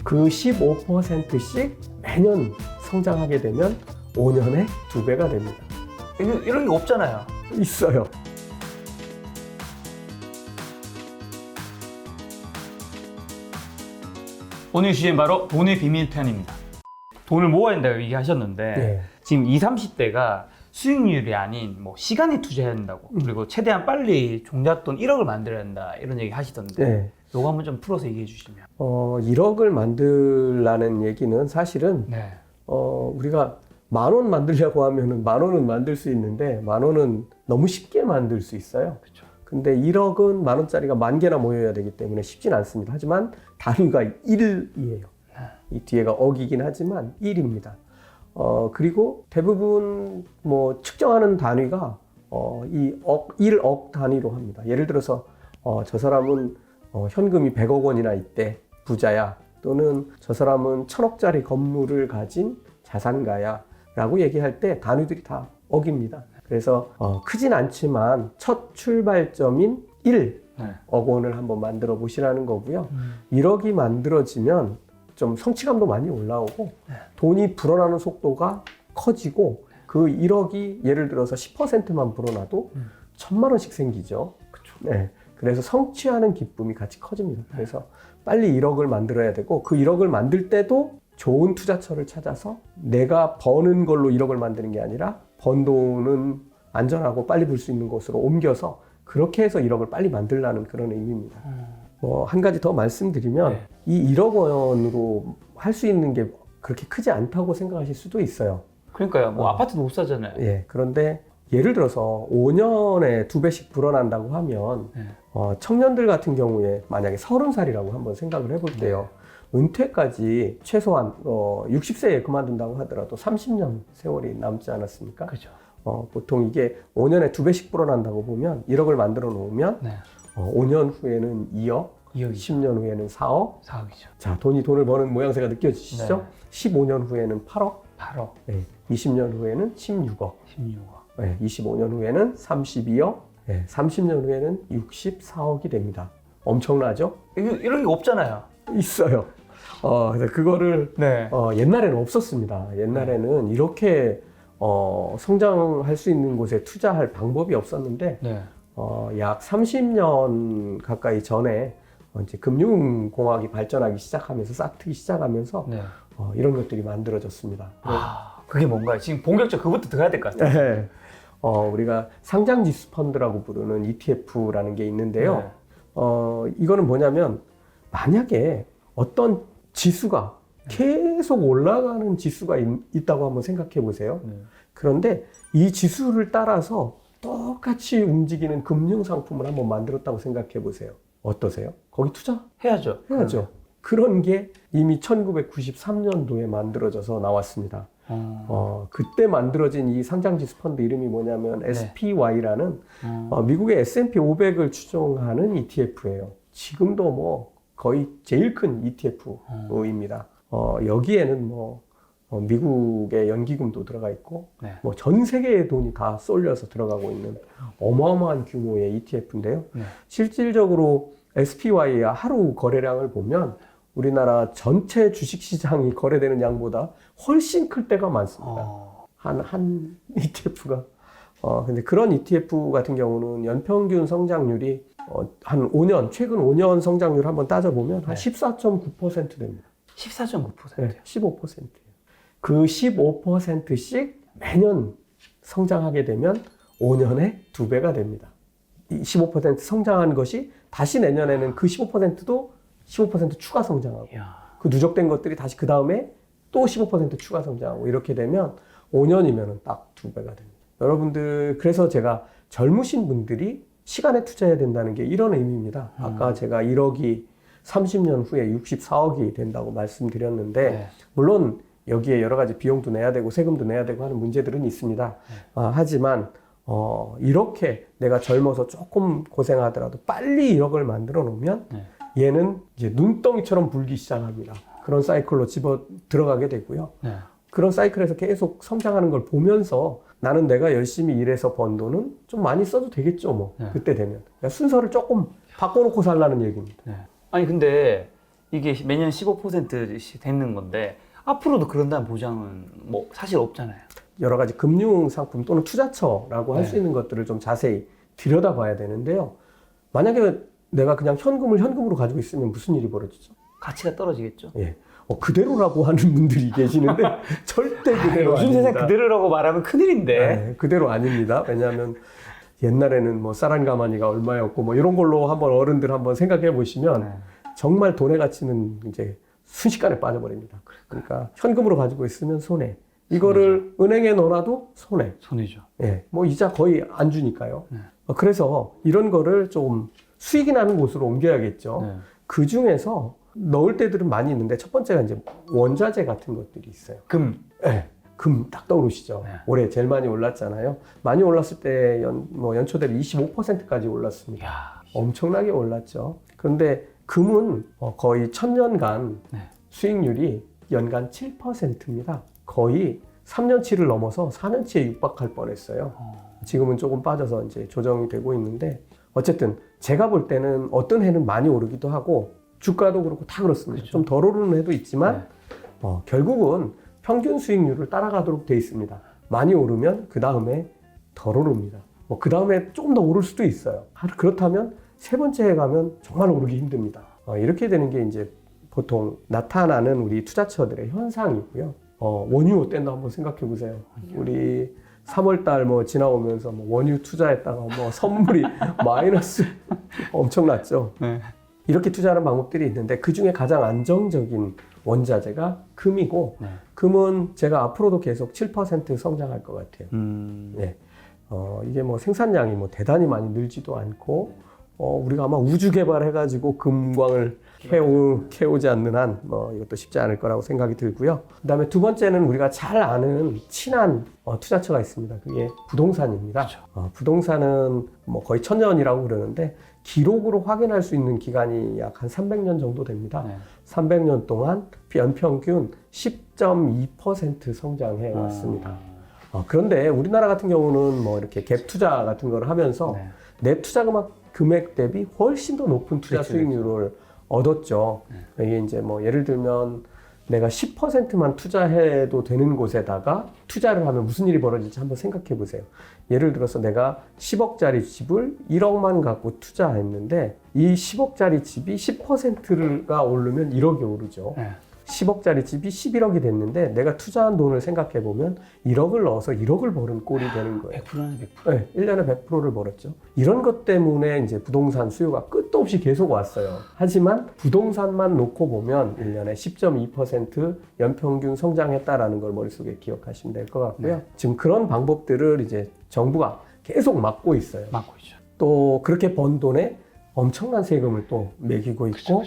그 15%씩 매년 성장하게 되면 5년에 2배가 됩니다. 이런 게 없잖아요. 있어요. 오늘 주제는 바로 돈의 비밀 편입니다. 돈을 모아야 된다고 얘기하셨는데 네. 지금 20, 30대가 수익률이 아닌 뭐 시간에 투자해야 된다고 그리고 최대한 빨리 종잣돈 1억을 만들어야 된다 이런 얘기 하시던데 네. 요거 한번 좀 풀어서 얘기해 주시면. 1억을 만들라는 얘기는 사실은 네. 우리가 10,000원 만들려고 하면은 10,000원은 만들 수 있는데 10,000원은 너무 쉽게 만들 수 있어요. 그렇죠. 근데 1억은 10,000원짜리가 10,000개나 모여야 되기 때문에 쉽진 않습니다. 하지만 단위가 1이에요. 이 뒤에가 억이긴 하지만 1입니다. 그리고 대부분 뭐 측정하는 단위가 이 1억 단위로 합니다. 예를 들어서 저 사람은 현금이 100억 원이나 있대, 부자야. 또는 저 사람은 1,000억짜리 건물을 가진 자산가야 라고 얘기할 때 단위들이 다 억입니다. 그래서 크진 않지만 첫 출발점인 1억 원을 한번 만들어 보시라는 거고요. 1억이 만들어지면 좀 성취감도 많이 올라오고 돈이 불어나는 속도가 커지고 그 1억이 예를 들어서 10%만 불어나도 1,000만 원씩 생기죠. 그렇죠. 네. 그래서 성취하는 기쁨이 같이 커집니다. 그래서 빨리 1억을 만들어야 되고 그 1억을 만들 때도 좋은 투자처를 찾아서 내가 버는 걸로 1억을 만드는 게 아니라 번 돈은 안전하고 빨리 벌 수 있는 곳으로 옮겨서 그렇게 해서 1억을 빨리 만들라는 그런 의미입니다. 한 가지 더 말씀드리면 네. 이 1억 원으로 할 수 있는 게 그렇게 크지 않다고 생각하실 수도 있어요. 그러니까요. 뭐 아파트도 못 사잖아요. 예, 그런데 예를 들어서 5년에 2배씩 불어난다고 하면 청년들 같은 경우에 만약에 30살이라고 한번 생각을 해볼게요. 은퇴까지 최소한 60세에 그만둔다고 하더라도 30년 세월이 남지 않았습니까? 그렇죠. 보통 이게 5년에 2배씩 불어난다고 보면 1억을 만들어 놓으면 네. 5년 후에는 2억, 2억이죠. 10년 후에는 4억. 4억이죠. 자, 돈을 버는 모양새가 느껴지시죠? 네. 15년 후에는 8억, 8억, 네. 20년 후에는 16억, 16억. 네. 25년 후에는 32억, 네. 30년 후에는 64억이 됩니다. 엄청나죠? 이런 게 없잖아요. 있어요. 그래서 그거를 네. 옛날에는 없었습니다. 옛날에는 이렇게 성장할 수 있는 곳에 투자할 방법이 없었는데 네. 약 30년 가까이 전에 이제 금융공학이 발전하기 시작하면서 싹트기 시작하면서 네. 이런 것들이 만들어졌습니다. 그게 뭔가요? 지금 본격적으로 그것부터 들어가야 될 것 같아요. 네. 우리가 상장지수 펀드라고 부르는 ETF라는 게 있는데요. 이거는 뭐냐면 만약에 어떤 지수가 계속 올라가는 지수가 있다고 한번 생각해 보세요. 그런데 이 지수를 따라서 똑같이 움직이는 금융상품을 한번 만들었다고 생각해 보세요. 어떠세요? 거기 투자해야죠. 해야죠. 그런 게 이미 1993년도에 만들어져서 나왔습니다. 그때 만들어진 이 상장지수 펀드 이름이 뭐냐면 SPY라는 미국의 S&P 500을 추종하는 ETF예요. 지금도 뭐 거의 제일 큰 ETF입니다. 여기에는 뭐 미국의 연기금도 들어가 있고 뭐 전 세계의 돈이 다 쏠려서 들어가고 있는 어마어마한 규모의 ETF인데요. 실질적으로 SPY의 하루 거래량을 보면 우리나라 전체 주식시장이 거래되는 양보다 훨씬 클 때가 많습니다. 한 ETF가. 근데 그런 ETF 같은 경우는 연평균 성장률이 한 5년, 최근 5년 성장률 한번 따져보면 한 14.9% 됩니다. 14.9%요? 네, 15%예요. 그 15%씩 매년 성장하게 되면 5년에 2배가 됩니다. 이 15% 성장한 것이 다시 내년에는 그 15%도 15% 추가 성장하고 그 누적된 것들이 다시 그 다음에 또 15% 추가 성장하고 이렇게 되면 5년이면 딱 2배가 됩니다. 여러분들, 그래서 제가 젊으신 분들이 시간에 투자해야 된다는 게 이런 의미입니다. 아까 제가 1억이 30년 후에 64억이 된다고 말씀드렸는데 물론 여기에 여러 가지 비용도 내야 되고 세금도 내야 되고 하는 문제들은 있습니다. 하지만 이렇게 내가 젊어서 조금 고생하더라도 빨리 1억을 만들어 놓으면 얘는 이제 눈덩이처럼 불기 시작합니다. 그런 사이클로 들어가게 되고요. 그런 사이클에서 계속 성장하는 걸 보면서 나는 내가 열심히 일해서 번 돈은 좀 많이 써도 되겠죠, 뭐. 그때 되면. 그러니까 순서를 조금 바꿔놓고 살라는 얘기입니다. 아니 근데 이게 매년 15%씩 되는 건데 앞으로도 그런다는 보장은 뭐 사실 없잖아요. 여러 가지 금융 상품 또는 투자처라고 할 수 네. 있는 것들을 좀 자세히 들여다봐야 되는데요. 만약에 내가 그냥 현금을 현금으로 가지고 있으면 무슨 일이 벌어지죠? 가치가 떨어지겠죠. 예. 그대로라고 하는 분들이 계시는데 절대 그대로 요즘 아닙니다. 세상 그대로라고 말하면 큰일인데. 네, 그대로 아닙니다. 왜냐하면 옛날에는 뭐 쌀한가마니가 얼마였고 뭐 이런 걸로 한번 어른들 한번 생각해 보시면 네. 정말 돈의 가치는 이제 순식간에 빠져버립니다. 그러니까 현금으로 가지고 있으면 손해. 이거를 은행에 넣어놔도 손해. 손해죠. 예, 뭐 이자 거의 안 주니까요. 네. 그래서 이런 거를 좀 수익이 나는 곳으로 옮겨야겠죠. 네. 그 중에서 넣을 때들은 많이 있는데 첫 번째가 이제 원자재 같은 것들이 있어요. 금. 네, 금 딱 떠오르시죠. 네. 올해 제일 많이 올랐잖아요. 많이 올랐을 때 연초 대비 25%까지 올랐습니다. 야. 엄청나게 올랐죠. 그런데 금은 거의 1000년간 네. 수익률이 연간 7%입니다. 거의 3년치를 넘어서 4년치에 육박할 뻔했어요. 지금은 조금 빠져서 이제 조정이 되고 있는데 어쨌든 제가 볼 때는 어떤 해는 많이 오르기도 하고 주가도 그렇고 다 그렇습니다. 그렇죠. 좀 덜 오르는 해도 있지만 결국은 평균 수익률을 따라가도록 돼 있습니다. 많이 오르면 그 다음에 덜 오릅니다. 그 다음에 조금 더 오를 수도 있어요. 그렇다면 세 번째 해 가면 정말 오르기 힘듭니다. 이렇게 되는 게 이제 보통 나타나는 우리 투자처들의 현상이고요. 원유 땐도 한번 생각해 보세요. 우리 3월달 뭐 지나오면서 뭐 원유 투자했다가 뭐 선물이 마이너스 엄청났죠. 네. 이렇게 투자하는 방법들이 있는데 그 중에 가장 안정적인 원자재가 금이고 네. 금은 제가 앞으로도 계속 7% 성장할 것 같아요. 네. 이게 뭐 생산량이 뭐 대단히 많이 늘지도 않고 우리가 아마 우주 개발해가지고 금광을 캐오지 않는 한 이것도 쉽지 않을 거라고 생각이 들고요. 그다음에 두 번째는 우리가 잘 아는 친한 투자처가 있습니다. 그게 부동산입니다. 그렇죠. 부동산은 뭐 거의 1000년이라고 그러는데 기록으로 확인할 수 있는 기간이 약 한 300년 정도 됩니다. 네. 300년 동안 연평균 10.2% 성장해 왔습니다. 그런데 우리나라 같은 경우는 뭐 이렇게 갭 투자 같은 걸 하면서 네. 내 투자 금액 대비 훨씬 더 높은 투자 그렇죠, 수익률을 얻었죠. 이게 이제 뭐 예를 들면 내가 10%만 투자해도 되는 곳에다가 투자를 하면 무슨 일이 벌어질지 한번 생각해 보세요. 예를 들어서 내가 10억짜리 집을 1억만 갖고 투자했는데 이 10억짜리 집이 10%가 오르면 1억이 오르죠. 네. 10억짜리 집이 11억이 됐는데 내가 투자한 돈을 생각해 보면 1억을 넣어서 1억을 버는 꼴이 되는 거예요. 100%는 100%. 네, 1년에 100%를 벌었죠. 이런 것 때문에 이제 부동산 수요가 끝도 없이 계속 왔어요. 하지만 부동산만 놓고 보면 1년에 10.2% 연평균 성장했다라는 걸 머릿속에 기억하시면 될 것 같고요. 네. 지금 그런 방법들을 이제 정부가 계속 막고 있어요. 막고 있죠. 또 그렇게 번 돈에 엄청난 세금을 또 매기고 있고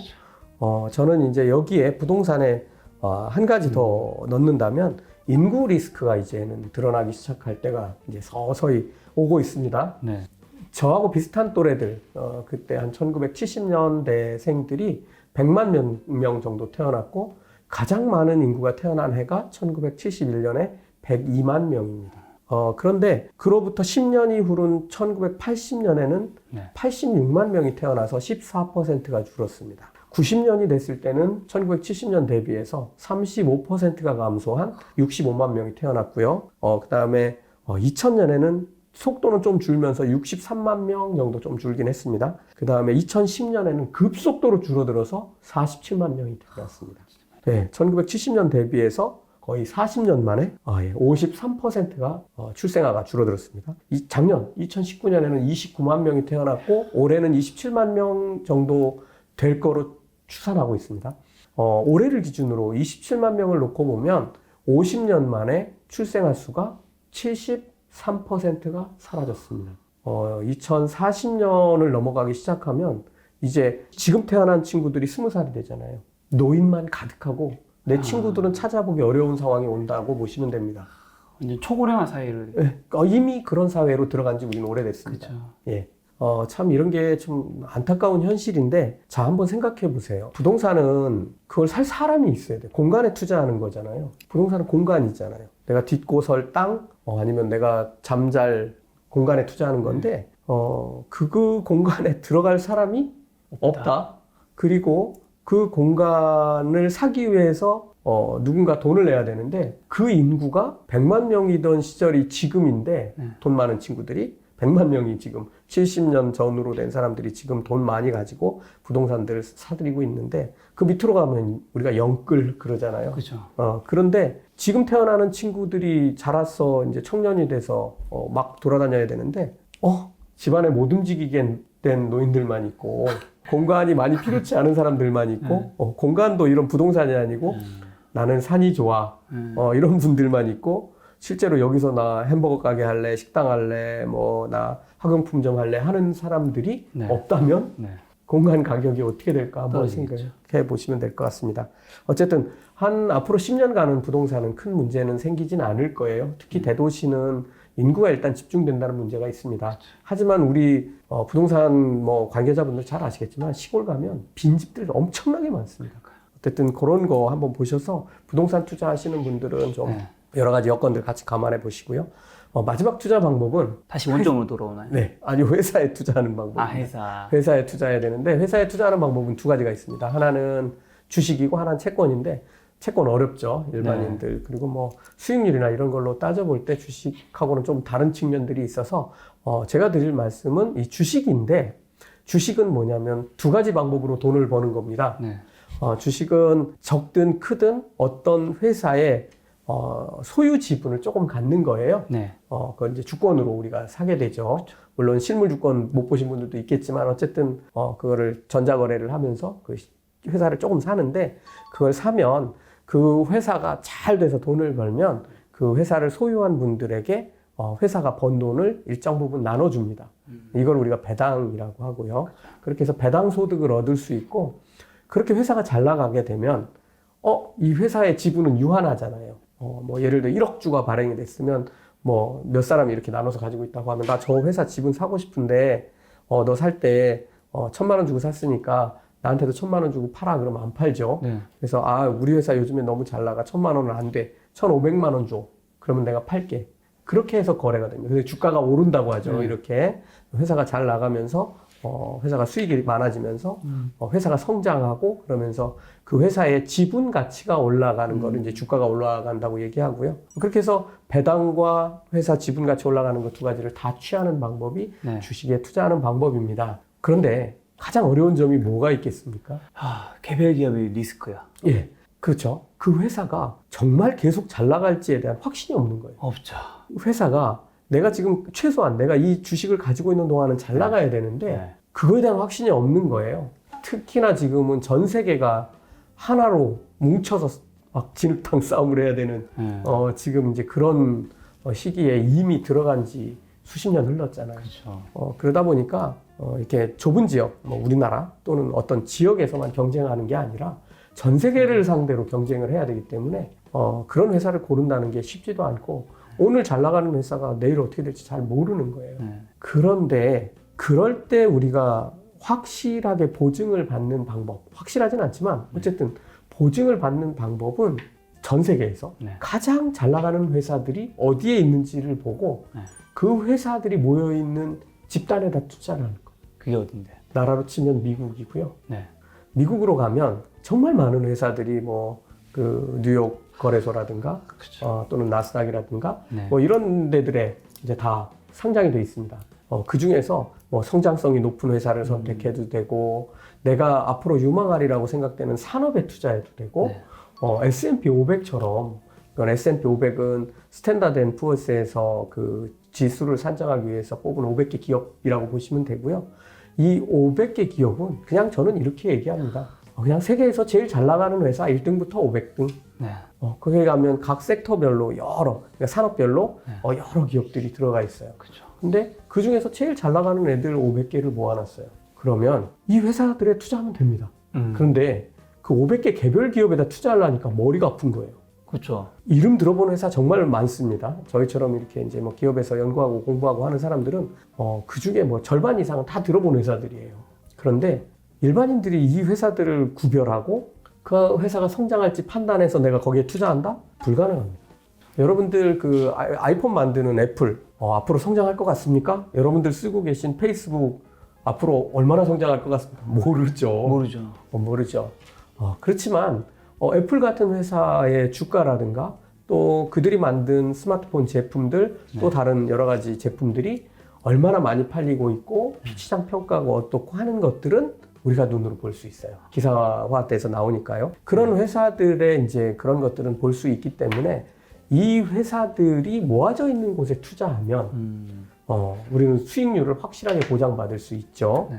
저는 이제 여기에 부동산에 한 가지 더 넣는다면 인구 리스크가 이제는 드러나기 시작할 때가 이제 서서히 오고 있습니다. 네. 저하고 비슷한 또래들, 그때 한 1970년대생들이 100만 명 정도 태어났고 가장 많은 인구가 태어난 해가 1971년에 102만 명입니다. 그런데 그로부터 10년이 후른 1980년에는 네. 86만 명이 태어나서 14%가 줄었습니다. 90년이 됐을 때는 1970년 대비해서 35%가 감소한 65만 명이 태어났고요. 그 다음에 2000년에는 속도는 좀 줄면서 63만 명 정도 좀 줄긴 했습니다. 그 다음에 2010년에는 급속도로 줄어들어서 47만 명이 태어났습니다. 네, 1970년 대비해서 거의 40년 만에 53%가 출생아가 줄어들었습니다. 작년 2019년에는 29만 명이 태어났고 올해는 27만 명 정도 될 거로 추산하고 있습니다. 올해를 기준으로 27만 명을 놓고 보면 50년 만에 출생아 수가 73%가 사라졌습니다. 2040년을 넘어가기 시작하면 이제 지금 태어난 친구들이 20살이 되잖아요. 노인만 가득하고 내 친구들은 찾아보기 어려운 상황이 온다고 보시면 됩니다. 완전 초고령화 사회를. 네, 이미 그런 사회로 들어간 지 우리는 오래됐습니다. 그렇죠. 예. 참 이런 게 좀 안타까운 현실인데 자 한번 생각해 보세요. 부동산은 그걸 살 사람이 있어야 돼. 공간에 투자하는 거잖아요. 부동산은 공간이잖아요. 내가 딛고 설 땅 아니면 내가 잠잘 공간에 투자하는 건데 그 공간에 들어갈 사람이 없다. 그리고 그 공간을 사기 위해서 누군가 돈을 내야 되는데 그 인구가 100만 명이던 시절이 지금인데 돈 많은 친구들이 100만 명이 지금 70년 전으로 된 사람들이 지금 돈 많이 가지고 부동산들을 사들이고 있는데 그 밑으로 가면 우리가 영끌 그러잖아요. 그렇죠. 그런데 지금 태어나는 친구들이 자라서 이제 청년이 돼서 막 돌아다녀야 되는데 집안에 못 움직이게 된 노인들만 있고 공간이 많이 필요치 않은 사람들만 있고 공간도 이런 부동산이 아니고 나는 산이 좋아 이런 분들만 있고 실제로 여기서 나 햄버거 가게 할래, 식당 할래, 뭐 나 학용품점 할래 하는 사람들이 네. 없다면 네. 공간 가격이 어떻게 될까 한번 떨어지겠죠. 생각해 보시면 될 것 같습니다. 어쨌든 앞으로 10년간은 부동산은 큰 문제는 생기진 않을 거예요. 특히 대도시는 인구가 일단 집중된다는 문제가 있습니다. 하지만 우리 부동산 뭐 관계자분들 잘 아시겠지만 시골 가면 빈집들 엄청나게 많습니다. 어쨌든 그런 거 한번 보셔서 부동산 투자하시는 분들은 좀 네. 여러 가지 여건들 같이 감안해 보시고요. 마지막 투자 방법은 다시 원점으로 돌아오나요? 네, 아니 회사에 투자하는 방법입니다. 회사에 투자해야 되는데 회사에 투자하는 방법은 두 가지가 있습니다. 하나는 주식이고 하나는 채권인데 채권 어렵죠. 일반인들. 네. 그리고 뭐 수익률이나 이런 걸로 따져볼 때 주식하고는 좀 다른 측면들이 있어서 제가 드릴 말씀은 이 주식인데 주식은 뭐냐면 두 가지 방법으로 돈을 버는 겁니다. 네. 주식은 적든 크든 어떤 회사의 소유 지분을 조금 갖는 거예요. 네. 그걸 이제 주권으로 우리가 사게 되죠. 그렇죠. 물론 실물 주권 못 보신 분들도 있겠지만 어쨌든 그거를 전자거래를 하면서 그 회사를 조금 사는데 그걸 사면 그 회사가 잘 돼서 돈을 벌면 그 회사를 소유한 분들에게 회사가 번 돈을 일정 부분 나눠줍니다. 이걸 우리가 배당이라고 하고요. 그렇게 해서 배당 소득을 얻을 수 있고 그렇게 회사가 잘 나가게 되면 이 회사의 지분은 유한하잖아요. 뭐 예를 들어 1억 주가 발행이 됐으면 뭐 몇 사람이 이렇게 나눠서 가지고 있다고 하면 나 저 회사 지분 사고 싶은데 너 살 때 1,000만 원 주고 샀으니까 나한테도 1,000만 원 주고 팔아. 그러면 안 팔죠. 네. 그래서 우리 회사 요즘에 너무 잘 나가 1,000만 원은 안 돼. 1,500만 원 줘. 그러면 내가 팔게. 그렇게 해서 거래가 됩니다. 그래서 주가가 오른다고 하죠. 이렇게 회사가 잘 나가면서 회사가 수익이 많아지면서 회사가 성장하고 그러면서 그 회사의 지분 가치가 올라가는 거를 이제 주가가 올라간다고 얘기하고요. 그렇게 해서 배당과 회사 지분 가치 올라가는 거 두 가지를 다 취하는 방법이 네. 주식에 투자하는 방법입니다. 그런데 가장 어려운 점이 뭐가 있겠습니까? 개별 기업의 리스크야. 예, 그렇죠. 그 회사가 정말 계속 잘 나갈지에 대한 확신이 없는 거예요. 없죠. 회사가 내가 지금 최소한 내가 이 주식을 가지고 있는 동안은 잘 나가야 되는데 그거에 대한 확신이 없는 거예요. 특히나 지금은 전 세계가 하나로 뭉쳐서 막 진흙탕 싸움을 해야 되는 지금 이제 그런 시기에 이미 들어간 지 수십 년 흘렀잖아요. 그렇죠. 그러다 보니까 이렇게 좁은 지역, 뭐 우리나라 또는 어떤 지역에서만 경쟁하는 게 아니라 전 세계를 상대로 경쟁을 해야 되기 때문에 그런 회사를 고른다는 게 쉽지도 않고 오늘 잘 나가는 회사가 내일 어떻게 될지 잘 모르는 거예요. 그런데 그럴 때 우리가 확실하게 보증을 받는 방법, 확실하진 않지만 어쨌든 보증을 받는 방법은 전 세계에서 가장 잘 나가는 회사들이 어디에 있는지를 보고 그 회사들이 모여있는 집단에다 투자를 하는 거예요. 그게 어딘데? 나라로 치면 미국이고요. 네. 미국으로 가면 정말 많은 회사들이 뭐 그 뉴욕 거래소라든가 또는 나스닥이라든가 뭐 이런 데들에 이제 다 상장이 돼 있습니다. 그 중에서 뭐 성장성이 높은 회사를 선택해도 되고 내가 앞으로 유망하리라고 생각되는 산업에 투자해도 되고 S&P 500처럼 그건 S&P 500은 스탠다드 앤 푸어스에서 그 지수를 산정하기 위해서 뽑은 500개 기업이라고 보시면 되고요. 이 500개 기업은 그냥 저는 이렇게 얘기합니다. 그냥 세계에서 제일 잘 나가는 회사 1등부터 500등. 거기에 가면 각 섹터별로 그러니까 산업별로 여러 기업들이 들어가 있어요. 그렇죠. 근데 그 중에서 제일 잘 나가는 애들 500개를 모아놨어요. 그러면 이 회사들에 투자하면 됩니다. 그런데 그 500개 개별 기업에다 투자하려니까 머리가 아픈 거예요. 그렇죠. 이름 들어본 회사 정말 많습니다. 저희처럼 이렇게 이제 뭐 기업에서 연구하고 공부하고 하는 사람들은 그 중에 뭐 절반 이상은 다 들어본 회사들이에요. 그런데 일반인들이 이 회사들을 구별하고 그 회사가 성장할지 판단해서 내가 거기에 투자한다? 불가능합니다. 여러분들 그 아이폰 만드는 애플 앞으로 성장할 것 같습니까? 여러분들 쓰고 계신 페이스북 앞으로 얼마나 성장할 것 같습니까? 모르죠. 모르죠. 모르죠. 그렇지만 애플 같은 회사의 주가라든가 또 그들이 만든 스마트폰 제품들 또 다른 여러 가지 제품들이 얼마나 많이 팔리고 있고 시장 평가가 어떻고 하는 것들은 우리가 눈으로 볼 수 있어요. 기사화돼서 나오니까요. 그런 회사들의 이제 그런 것들은 볼 수 있기 때문에 이 회사들이 모아져 있는 곳에 투자하면 우리는 수익률을 확실하게 보장받을 수 있죠. 네.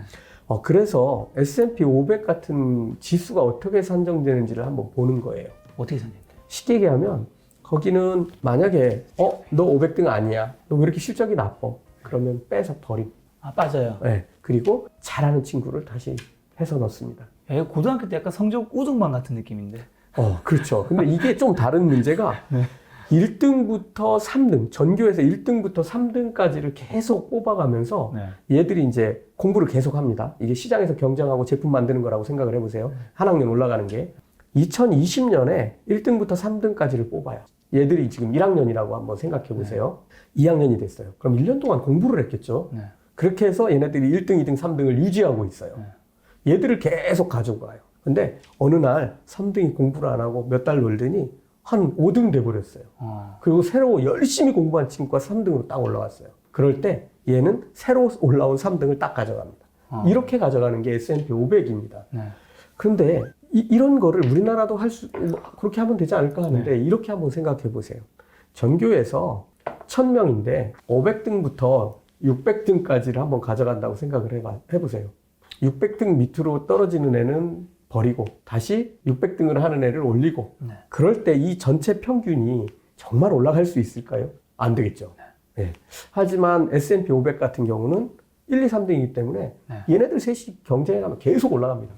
그래서 S&P 500 같은 지수가 어떻게 산정되는지를 한번 보는 거예요. 어떻게 생각해요? 쉽게 얘기하면 거기는 만약에 너 500등 아니야. 너 왜 이렇게 실적이 나빠? 그러면 빼서 버리고. 빠져요. 네. 그리고 잘하는 친구를 다시 해서 넣습니다. 야, 이거 고등학교 때 약간 성적 우등반 같은 느낌인데. 그렇죠. 근데 이게 좀 다른 문제가 1등부터 3등, 전교에서 1등부터 3등까지를 계속 뽑아가면서 얘들이 이제 공부를 계속 합니다. 이게 시장에서 경쟁하고 제품 만드는 거라고 생각을 해보세요. 한 학년 올라가는 게. 2020년에 1등부터 3등까지를 뽑아요. 얘들이 지금 1학년이라고 한번 생각해 보세요. 2학년이 됐어요. 그럼 1년 동안 공부를 했겠죠. 그렇게 해서 얘네들이 1등, 2등, 3등을 유지하고 있어요. 얘들을 계속 가져가요. 근데 어느 날 3등이 공부를 안 하고 몇 달 놀더니 한 5등 돼버렸어요. 그리고 새로 열심히 공부한 친구가 3등으로 딱 올라왔어요. 그럴 때 얘는 새로 올라온 3등을 딱 가져갑니다. 이렇게 가져가는 게 S&P 500입니다. 그런데 이런 거를 우리나라도 그렇게 하면 되지 않을까 하는데 이렇게 한번 생각해 보세요. 전교에서 1000명인데 500등부터 600등까지를 한번 가져간다고 생각을 해보세요. 600등 밑으로 떨어지는 애는 버리고 다시 600등을 하는 애를 올리고 그럴 때 이 전체 평균이 정말 올라갈 수 있을까요? 안 되겠죠. 네. 하지만 S&P 500 같은 경우는 1, 2, 3등이기 때문에 얘네들 셋이 경쟁에 가면 계속 올라갑니다.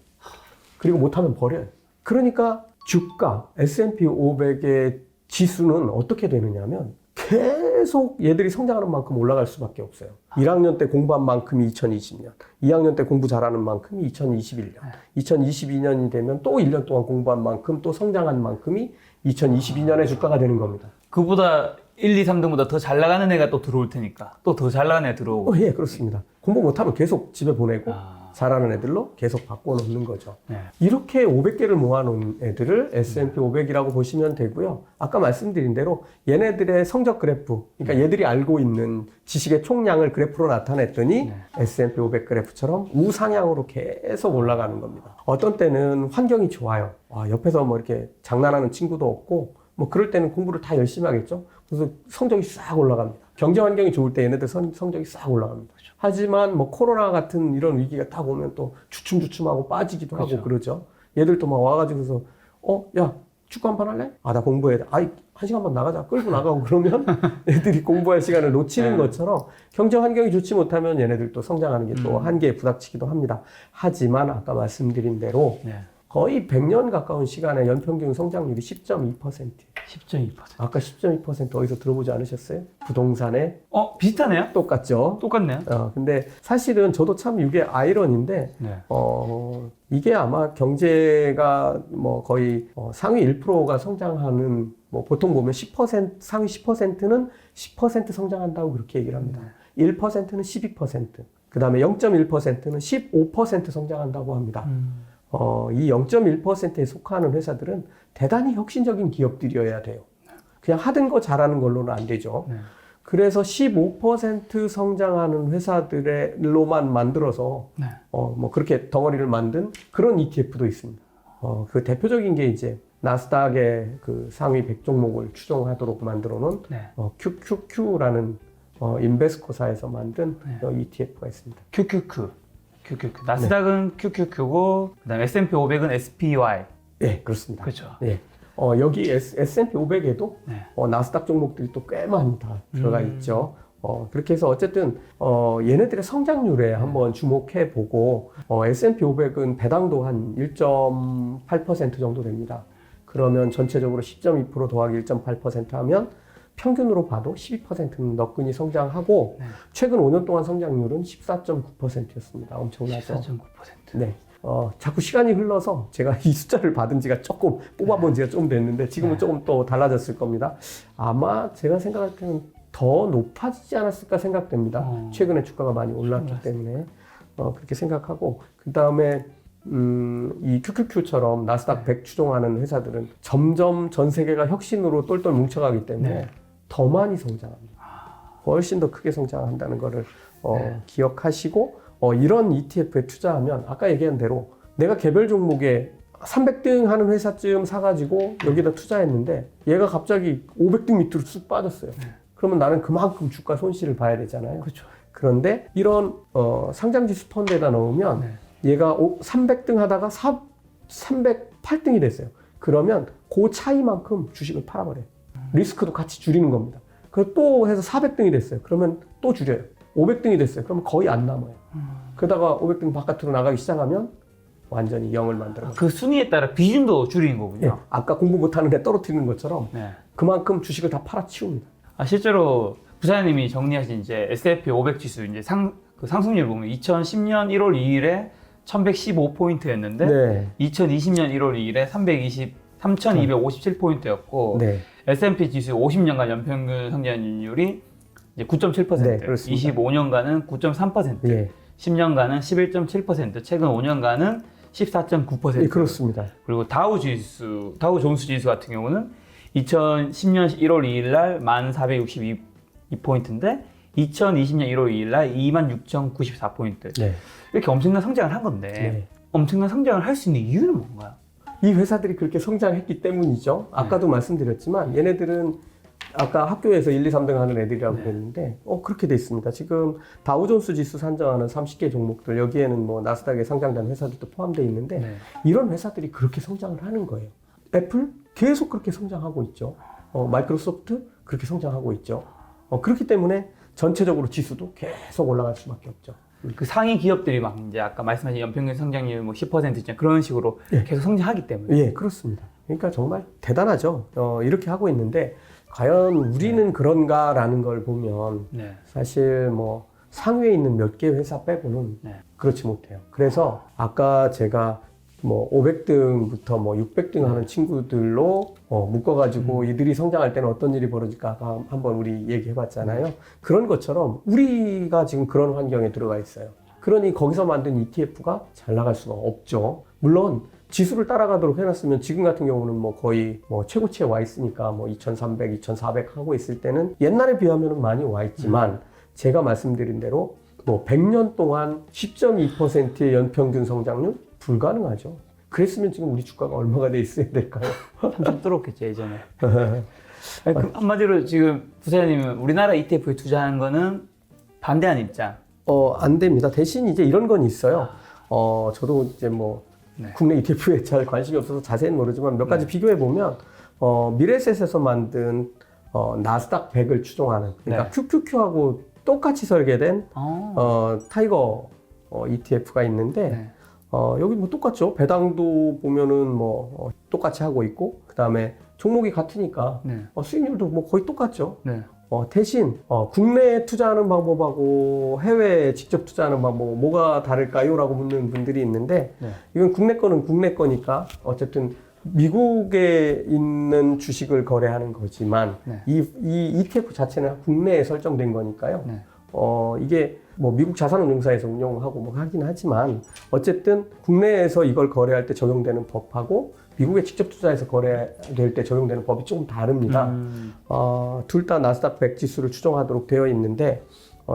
그리고 못하면 버려요. 그러니까 주가 S&P 500의 지수는 어떻게 되느냐면 계속 얘들이 성장하는 만큼 올라갈 수밖에 없어요. 1학년 때 공부한 만큼이 2020년, 2학년 때 공부 잘하는 만큼이 2021년, 2022년이 되면 또 1년 동안 공부한 만큼 또 성장한 만큼이 2022년의 주가가 되는 겁니다. 그보다 1, 2, 3등보다 더 잘 나가는 애가 또 들어올 테니까 또 더 잘 나가는 애 들어오고. 예, 그렇습니다. 공부 못하면 계속 집에 보내고 잘하는 애들로 계속 바꿔놓는 거죠. 이렇게 500개를 모아놓은 애들을 S&P 500이라고 보시면 되고요. 아까 말씀드린 대로 얘네들의 성적 그래프, 그러니까 얘들이 알고 있는 지식의 총량을 그래프로 나타냈더니 S&P 500 그래프처럼 우상향으로 계속 올라가는 겁니다. 어떤 때는 환경이 좋아요. 옆에서 뭐 이렇게 장난하는 친구도 없고 뭐 그럴 때는 공부를 다 열심히 하겠죠. 그래서 성적이 싹 올라갑니다. 경제 환경이 좋을 때 얘네들 성적이 싹 올라갑니다. 하지만 뭐 코로나 같은 이런 위기가 딱 오면 또 주춤주춤하고 빠지기도 하고 그러죠. 얘들도 막 와가지고서 야 축구 한 판 할래? 나 공부해야 돼. 한 시간만 나가자. 끌고 나가고 그러면 애들이 공부할 시간을 놓치는 것처럼 경제 환경이 좋지 못하면 얘네들도 성장하는 게 또 한계에 부닥치기도 합니다. 하지만 아까 말씀드린 대로 거의 100년 가까운 시간에 연평균 성장률이 10.2%. 10.2%. 아까 10.2% 어디서 들어보지 않으셨어요? 부동산에 비슷하네요? 똑같죠. 똑같네요. 근데 사실은 저도 참 이게 아이러니인데, 이게 아마 경제가 뭐 거의 상위 1%가 성장하는, 뭐 보통 보면 10%, 상위 10%는 10% 성장한다고 그렇게 얘기를 합니다. 1%는 12%, 그 다음에 0.1%는 15% 성장한다고 합니다. 이 0.1%에 속하는 회사들은 대단히 혁신적인 기업들이어야 돼요. 그냥 하던 거 잘하는 걸로는 안 되죠. 그래서 15% 성장하는 회사들로만 만들어서 뭐 그렇게 덩어리를 만든 그런 ETF도 있습니다. 그 대표적인 게 이제 나스닥의 그 상위 100종목을 추종하도록 만들어 놓은 QQQ라는 인베스코사에서 만든 ETF가 있습니다. QQQ. 나스닥은 QQQ고 그다음에 S&P 500은 SPY. 네, 그렇습니다. 그렇죠. 네. 여기 S&P 500에도 나스닥 종목들이 또 꽤 많이 다 들어가 있죠. 그렇게 해서 어쨌든 얘네들의 성장률에 한번 주목해 보고 S&P 500은 배당도 한 1.8% 정도 됩니다. 그러면 전체적으로 10.2% 더하기 1.8% 하면 평균으로 봐도 12%는 너끈히 성장하고 최근 5년 동안 성장률은 14.9%였습니다. 엄청나죠. 14.9%. 네. 자꾸 시간이 흘러서 제가 이 숫자를 받은 지가 조금 뽑아본 지가 좀 됐는데 지금은 조금 또 달라졌을 겁니다. 아마 제가 생각할 때는 더 높아지지 않았을까 생각됩니다. 최근에 주가가 많이 올랐기 때문에 그렇게 생각하고 그 다음에 이 QQQ처럼 나스닥 100 추종하는 회사들은 점점 전 세계가 혁신으로 똘똘 뭉쳐가기 때문에 네. 더 많이 성장합니다. 훨씬 더 크게 성장한다는 거를 기억하시고 이런 ETF에 투자하면 아까 얘기한 대로 내가 개별 종목에 300등 하는 회사쯤 사가지고 여기다 투자했는데 얘가 갑자기 500등 밑으로 쑥 빠졌어요. 그러면 나는 그만큼 주가 손실을 봐야 되잖아요. 그렇죠. 그런데 이런 상장지수 펀드에다 넣으면 얘가 300등 하다가 308등이 됐어요. 그러면 그 차이만큼 주식을 팔아버려요. 리스크도 같이 줄이는 겁니다. 그리고 또 해서 400등이 됐어요. 그러면 또 줄여요. 500등이 됐어요. 그러면 거의 안 남아요. 그러다가 500등 바깥으로 나가기 시작하면 완전히 0을 만들어요. 그 순위에 따라 비중도 줄이는 거군요. 예, 아까 공부 못하는 애 떨어뜨리는 것처럼 네. 그만큼 주식을 다 팔아치웁니다. 실제로 부사장님이 정리하신 이제 S&P 500 지수 이제 그 상승률 보면 2010년 1월 2일에 1115포인트였는데 네. 2020년 1월 2일에 3257포인트였고 네. S&P 지수 50년간 연평균 성장률이 이제 9.7%, 네, 그렇습니다. 25년간은 9.3%, 예. 10년간은 11.7%, 최근 5년간은 14.9%. 예, 그렇습니다. 그리고 다우 존스 지수 같은 경우는 2010년 1월 2일 날 1462포인트인데 2020년 1월 2일 날 26,094포인트. 네. 이렇게 엄청난 성장을 한 건데 네. 엄청난 성장을 할 수 있는 이유는 뭔가요? 이 회사들이 그렇게 성장했기 때문이죠. 아까도 말씀드렸지만 얘네들은 아까 학교에서 1, 2, 3등 하는 애들이라고 그랬는데 그렇게 돼 있습니다. 지금 다우존스 지수 산정하는 30개 종목들 여기에는 뭐 나스닥에 상장된 회사들도 포함되어 있는데 이런 회사들이 그렇게 성장을 하는 거예요. 애플 계속 그렇게 성장하고 있죠. 마이크로소프트 그렇게 성장하고 있죠. 그렇기 때문에 전체적으로 지수도 계속 올라갈 수밖에 없죠. 그 상위 기업들이 막 이제 아까 말씀하신 연평균 성장률 뭐 10% 있잖아요. 그런 식으로 계속 성장하기 때문에. 예, 그렇습니다. 그러니까 정말 대단하죠. 이렇게 하고 있는데 과연 우리는 그런가라는 걸 보면 사실 뭐 상위에 있는 몇 개 회사 빼고는 그렇지 못해요. 그래서 아까 제가 뭐 500등부터 뭐 600등 하는 친구들로 묶어가지고 이들이 성장할 때는 어떤 일이 벌어질까 아까 한번 우리 얘기해봤잖아요. 그런 것처럼 우리가 지금 그런 환경에 들어가 있어요. 그러니 거기서 만든 ETF가 잘 나갈 수가 없죠. 물론 지수를 따라가도록 해놨으면 지금 같은 경우는 뭐 거의 뭐 최고치에 와 있으니까 뭐 2300, 2400 하고 있을 때는 옛날에 비하면 많이 와 있지만 제가 말씀드린 대로 뭐 100년 동안 10.2%의 연평균 성장률 불가능하죠. 그랬으면 지금 우리 주가가 얼마가 돼 있어야 될까요? 삼성 뚫었겠죠 예전에. 그럼 한마디로 지금 부사장님은 우리나라 ETF에 투자하는 거는 반대하는 입장. 안 됩니다. 대신 이제 이런 건 있어요. 저도 이제 뭐 국내 ETF에 잘 관심이 없어서 자세히는 모르지만 몇 가지 비교해 보면 미래에셋에서 만든 나스닥 100을 추종하는 그러니까 QQQ하고 똑같이 설계된 타이거 ETF가 있는데 여기 뭐 똑같죠. 배당도 보면은 뭐 똑같이 하고 있고 그 다음에 종목이 같으니까 수익률도 뭐 거의 똑같죠. 대신 국내에 투자하는 방법하고 해외에 직접 투자하는 방법 뭐가 다를까요? 라고 묻는 분들이 있는데 이건 국내 거는 국내 거니까 어쨌든 미국에 있는 주식을 거래하는 거지만 이 ETF 자체는 국내에 설정된 거니까요. 이게 뭐 미국 자산운용사에서 운영하고 뭐 하긴 하지만 어쨌든 국내에서 이걸 거래할 때 적용되는 법하고 미국에 직접 투자해서 거래될 때 적용되는 법이 조금 다릅니다. 둘 다 나스닥 100 지수를 추종하도록 되어 있는데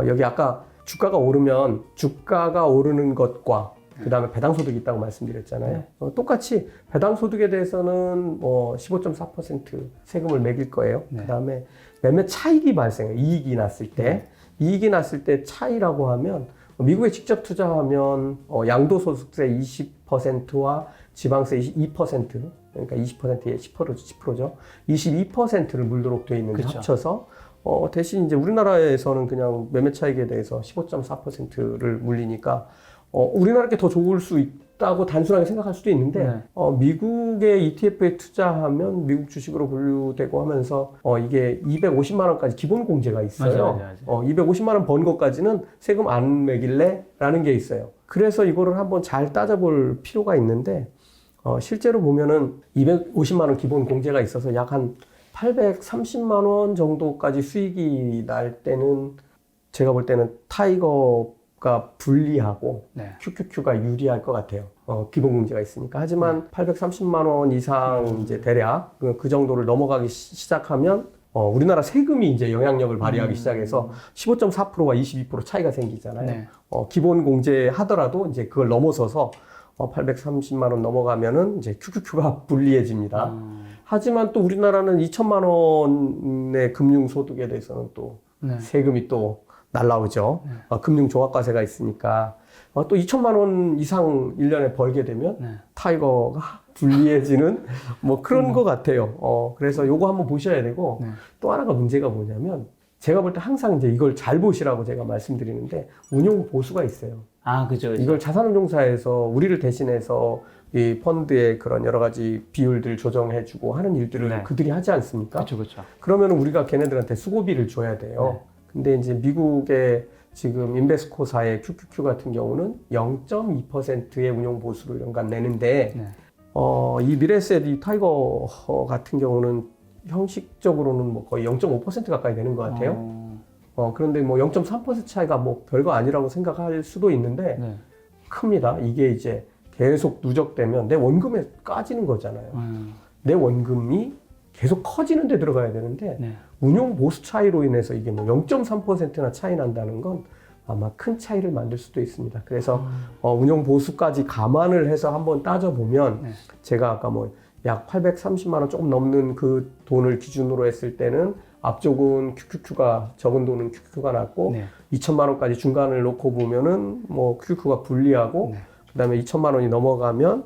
여기 아까 주가가 오르면 주가가 오르는 것과 그 다음에 배당소득이 있다고 말씀드렸잖아요. 똑같이 배당소득에 대해서는 뭐 15.4% 세금을 매길 거예요. 그 다음에 매매 차익이 발생해요. 이익이 났을 때. 이익이 났을 때 차이라고 하면 미국에 직접 투자하면 양도소득세 20%와 지방세 2% 그러니까 20%에 10%죠. 22%를 물도록 되어 있는데 합쳐서 대신 이제 우리나라에서는 그냥 매매 차익에 대해서 15.4%를 물리니까 우리나라 게 더 좋을 수 있다고 단순하게 생각할 수도 있는데 미국의 ETF에 투자하면 미국 주식으로 분류되고 하면서 이게 250만 원까지 기본 공제가 있어요. 맞아요. 250만 원 번 것까지는 세금 안 매길래? 라는 게 있어요. 그래서 이거를 한번 잘 따져볼 필요가 있는데 실제로 보면은 250만 원 기본 공제가 있어서 약 한 830만 원 정도까지 수익이 날 때는 제가 볼 때는 타이거가 QQQ가 불리하고 네. QQQ가 유리할 것 같아요. 기본공제가 있으니까. 하지만 830만 원 이상 이제 대략 그 정도를 넘어가기 시작하면 우리나라 세금이 이제 영향력을 발휘하기 시작해서 15.4%와 22% 차이가 생기잖아요. 네. 기본 공제 하더라도 이제 그걸 넘어서서 830만 원 넘어가면은 이제 QQQ가 불리해집니다. 하지만 또 우리나라는 2천만 원의 금융소득에 대해서는 또 네. 세금이 또 날라오죠. 금융종합과세가 있으니까. 또 2천만 원 이상 1년에 벌게 되면 네. 타이거가 불리해지는 뭐 그런 것 같아요. 그래서 요거 한번 보셔야 되고 네. 또 하나가 문제가 뭐냐면 제가 볼 때 항상 이제 이걸 잘 보시라고 제가 말씀드리는데 운용 보수가 있어요. 아, 그죠. 이걸 자산운용사에서 우리를 대신해서 이 펀드의 그런 여러 가지 비율들 조정해주고 하는 일들을 네. 그들이 하지 않습니까? 그렇죠, 그렇죠. 그러면 우리가 걔네들한테 수고비를 줘야 돼요. 근데 이제 미국의 지금 인베스코사의 QQQ 같은 경우는 0.2%의 운용 보수를 연간 내는데 네. 이 미래에셋 이 타이거 같은 경우는 형식적으로는 뭐 거의 0.5% 가까이 되는 것 같아요. 그런데 뭐 0.3% 차이가 뭐 별거 아니라고 생각할 수도 있는데 네. 큽니다. 이게 이제 계속 누적되면 내 원금에 까지는 거잖아요. 내 원금이 계속 커지는 데 들어가야 되는데 네. 운용 보수 차이로 인해서 이게 뭐 0.3%나 차이 난다는 건 아마 큰 차이를 만들 수도 있습니다. 그래서 운용 보수까지 감안을 해서 한번 따져보면 네. 제가 아까 뭐 약 830만 원 조금 넘는 그 돈을 기준으로 했을 때는 앞쪽은 QQQ가 적은 돈은 QQQ가 낮고 네. 2천만 원까지 중간을 놓고 보면은 뭐 QQQ가 불리하고 네. 그다음에 2천만 원이 넘어가면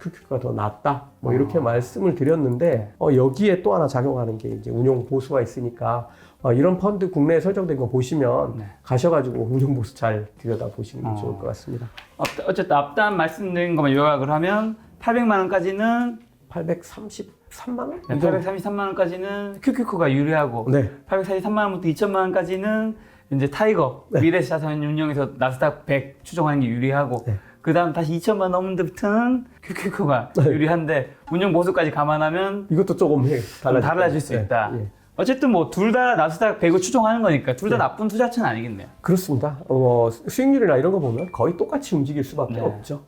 QQQ가 더 낮다 뭐 이렇게 말씀을 드렸는데 여기에 또 하나 작용하는 게 이제 운용 보수가 있으니까 이런 펀드 국내에 설정된 거 보시면 네. 가셔가지고 운용 보수 잘 들여다 보시는 게 좋을 것 같습니다. 어쨌든 앞단 말씀드린 것만 요약을 하면 800만 원까지는 833만 원? 네, 833만 원까지는 QQQ가 유리하고 네. 843만 원부터 2천만 원까지는 이제 타이거 네. 미래자산운용에서 나스닥 100 추정하는 게 유리하고 네. 그다음 다시 2천만 원 넘는 데부터는 QQQ가 유리한데 운용 보수까지 감안하면 이것도 조금 달라질 수 있다. 네. 어쨌든 뭐 둘 다 나스닥 100을 추정하는 거니까 둘 다 나쁜 투자처는 아니겠네요. 그렇습니다. 수익률이나 이런 거 보면 거의 똑같이 움직일 수밖에 네. 없죠.